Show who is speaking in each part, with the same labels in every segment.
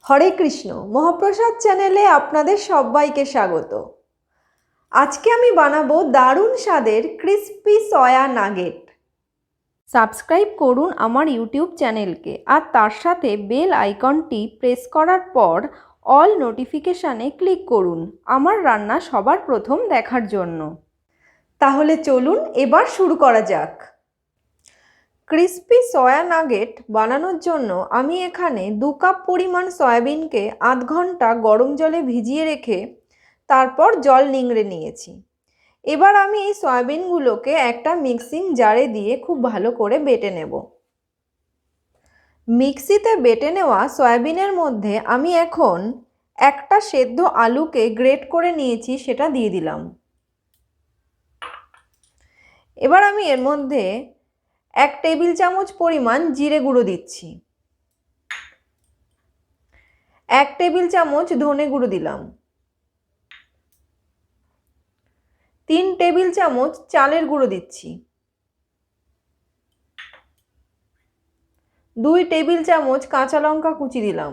Speaker 1: হরে কৃষ্ণ। মহাপ্রসাদ চ্যানেলে আপনাদের সবাইকে স্বাগত। আজকে আমি বানাবো দারুণ স্বাদের ক্রিস্পি সয়া নাগেট। সাবস্ক্রাইব করুন আমার ইউটিউব চ্যানেলকে আর তার সাথে বেল আইকনটি প্রেস করার পর অল নোটিফিকেশানে ক্লিক করুন আমার রান্না সবার প্রথম দেখার জন্য। তাহলে চলুন এবার শুরু করা যাক। ক্রিস্পি সয়া নাগেট বানানোর জন্য আমি এখানে 2 কাপ পরিমাণ সয়াবিনকে আধ ঘন্টা গরম জলে ভিজিয়ে রেখে তারপর জল নিংড়ে নিয়েছি। এবার আমি এই সয়াবিনগুলোকে একটা মিক্সিং জারে দিয়ে খুব ভালো করে বেটে নেব। মিক্সিতে বেটে নেওয়া সয়াবিনের মধ্যে আমি এখন একটা সেদ্ধ আলুকে গ্রেট করে নিয়েছি, সেটা দিয়ে দিলাম। এবার আমি এর মধ্যে 1 টেবিল চামচ পরিমাণ জিরে গুঁড়ো দিচ্ছি, 1 টেবিল চামচ ধনে গুঁড়ো দিলাম, 3 টেবিল চামচ চালের গুঁড়ো দিচ্ছি, 2 টেবিল চামচ কাঁচা লঙ্কা কুচি দিলাম।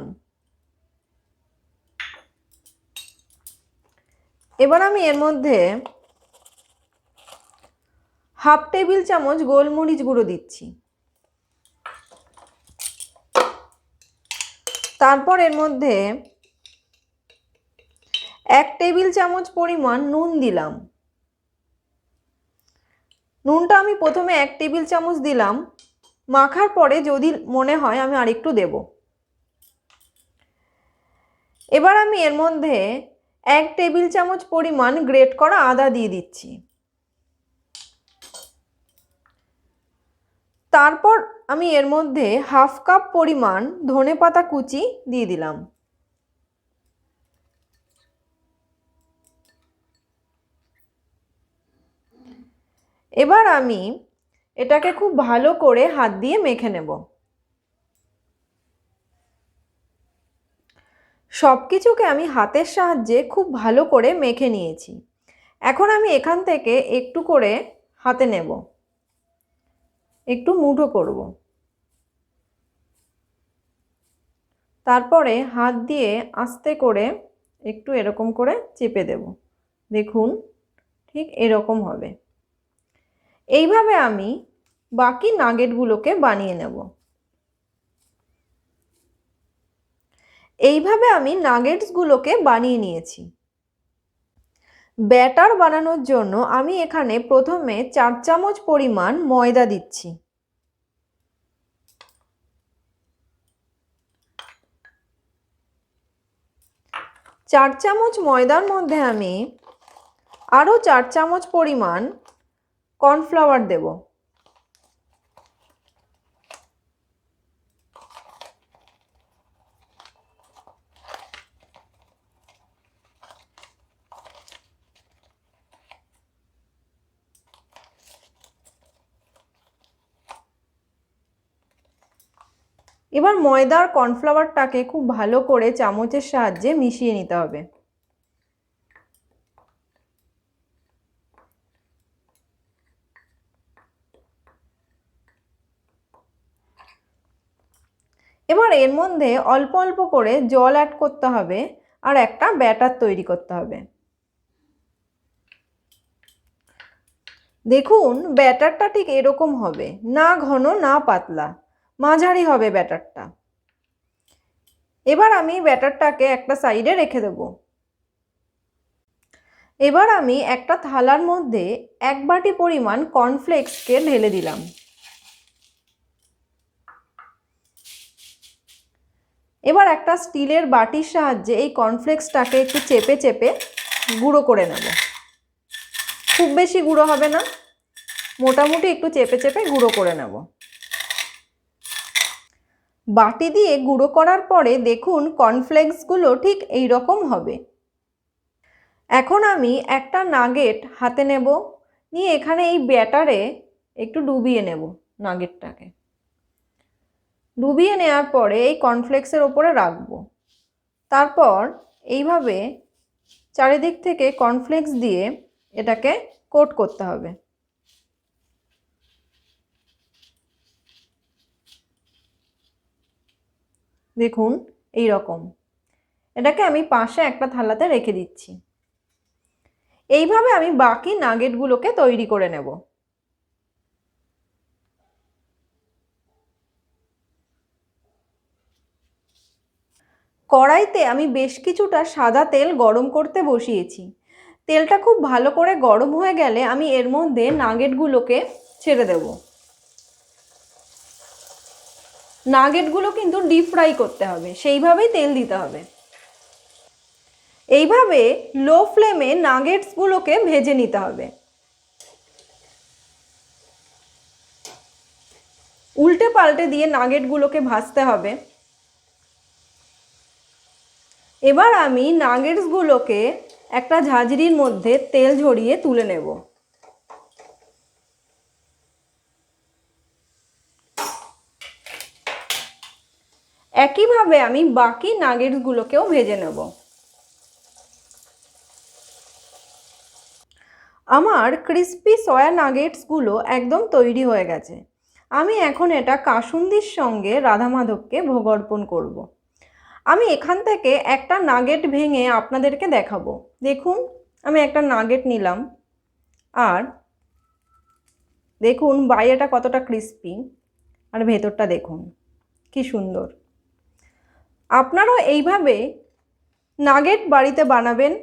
Speaker 1: এবার আমি এর মধ্যে 1/2 টেবিল চামচ গোলমরিচ গুঁড়ো দিচ্ছি। তারপর এর মধ্যে 1 টেবিল চামচ পরিমাণ নুন দিলাম। নুনটা আমি প্রথমে 1 টেবিল চামচ দিলাম, মাখার পরে যদি মনে হয় আমি আরেকটু দেব। এবার আমি এর মধ্যে 1 টেবিল চামচ পরিমাণ গ্রেট করা আদা দিয়ে দিচ্ছি। তারপর আমি এর মধ্যে 1/2 কাপ পরিমাণ ধনেপাতা কুচি দিয়ে দিলাম। এবার আমি এটাকে খুব ভালো করে হাত দিয়ে মেখে নেব। সব কিছুকে আমি হাতের সাহায্যে খুব ভালো করে মেখে নিয়েছি। এখন আমি এখান থেকে একটু করে হাতে নেব, একটু মুঠো করব। তারপরে হাত দিয়ে আস্তে করে একটু এরকম করে চেপে দেব। দেখুন ঠিক এরকম হবে। এইভাবে আমি বাকি নাগেটগুলোকে বানিয়ে নেব। এইভাবে আমি নাগেটসগুলোকে বানিয়ে নিয়েছি। ব্যাটার বানানোর জন্য আমি এখানে প্রথমে 4 চামচ পরিমাণ ময়দা দিচ্ছি। চার চামচ ময়দার মধ্যে আমি আরও 4 চামচ পরিমাণ কর্নফ্লাওয়ার দেব। এবার ময়দা আর কর্নফ্লাওয়ারটাকে খুব ভালো করে চামচের সাহায্যে মিশিয়ে নিতে হবে। এবার এর মধ্যে অল্প অল্প করে জল অ্যাড করতে হবে আর একটা ব্যাটার তৈরি করতে হবে। দেখুন ব্যাটারটা ঠিক এরকম হবে, না ঘন না পাতলা, মাঝারি হবে ব্যাটারটা। এবার আমি ব্যাটারটাকে একটা সাইডে রেখে দেব। এবার আমি একটা থালার মধ্যে 1 বাটি পরিমাণ কর্নফ্লেক্সকে ঢেলে দিলাম। এবার একটা স্টিলের বাটির সাহায্যে এই কর্নফ্লেক্সটাকে একটু চেপে চেপে গুঁড়ো করে নেব। খুব বেশি গুঁড়ো হবে না, মোটামুটি একটু চেপে চেপে গুঁড়ো করে নেব। বাটি দিয়ে গুঁড়ো করার পরে দেখুন কর্নফ্লেক্সগুলো ঠিক এই রকম হবে। এখন আমি একটা নাগেট হাতে নেব, নিয়ে এখানে এই ব্যাটারে একটু ডুবিয়ে নেব। নাগেটটাকে ডুবিয়ে নেওয়ার পরে এই কর্নফ্লেক্সের ওপরে রাখবো। তারপর এইভাবে চারিদিক থেকে কর্নফ্লেক্স দিয়ে এটাকে কোট করতে হবে। দেখুন এই রকম। এটাকে আমি পাশে একটা থালাতে রেখে দিচ্ছি। এইভাবে আমি বাকি নাগেটগুলোকে তৈরি করে নেব। কড়াইতে আমি বেশ কিছুটা সাদা তেল গরম করতে বসিয়েছি। তেলটা খুব ভালো করে গরম হয়ে গেলে আমি এর মধ্যে নাগেটগুলোকে ছেড়ে দেব। নাগেটগুলো কিন্তু ডিপ ফ্রাই করতে হবে, সেইভাবেই তেল দিতে হবে। এইভাবে লো ফ্লেমে নাগেটসগুলোকে ভেজে নিতে হবে। উল্টে পাল্টে দিয়ে নাগেটগুলোকে ভাজতে হবে। এবার আমি নাগেটসগুলোকে একটা ঝাঁঝরির মধ্যে তেল ঝরিয়ে তুলে নেব। একইভাবে আমি বাকি নাগেটসগুলোকেও ভেজে নেব। আমার ক্রিস্পি সয়া নাগেটসগুলো একদম তৈরি হয়ে গেছে। আমি এখন এটা কাসুন্দির সঙ্গে রাধা মাধবকে ভোগ অর্পণ করব। আমি এখান থেকে একটা নাগেট ভেঙে আপনাদেরকে দেখাবো। দেখুন, আমি একটা নাগেট নিলাম, আর দেখুন বাইরেটা কতটা ক্রিস্পি আর ভেতরটা দেখুন কি সুন্দর। আপনারাও এইভাবে নাগেট বাড়িতে বানাবেন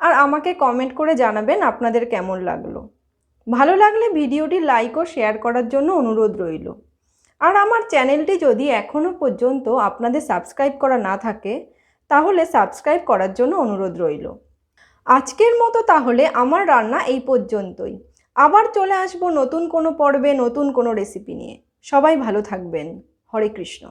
Speaker 1: আর আমাকে কমেন্ট করে জানাবেন আপনাদের কেমন লাগলো। ভালো লাগলে ভিডিওটি লাইক ও শেয়ার করার জন্য অনুরোধ রইল। আর আমার চ্যানেলটি যদি এখনও পর্যন্ত আপনাদের সাবস্ক্রাইব করা না থাকে তাহলে সাবস্ক্রাইব করার জন্য অনুরোধ রইল। আজকের মতো তাহলে আমার রান্না এই পর্যন্তই। আবার চলে আসবো নতুন কোনো পর্বে নতুন কোনো রেসিপি নিয়ে। সবাই ভালো থাকবেন। হরে কৃষ্ণ।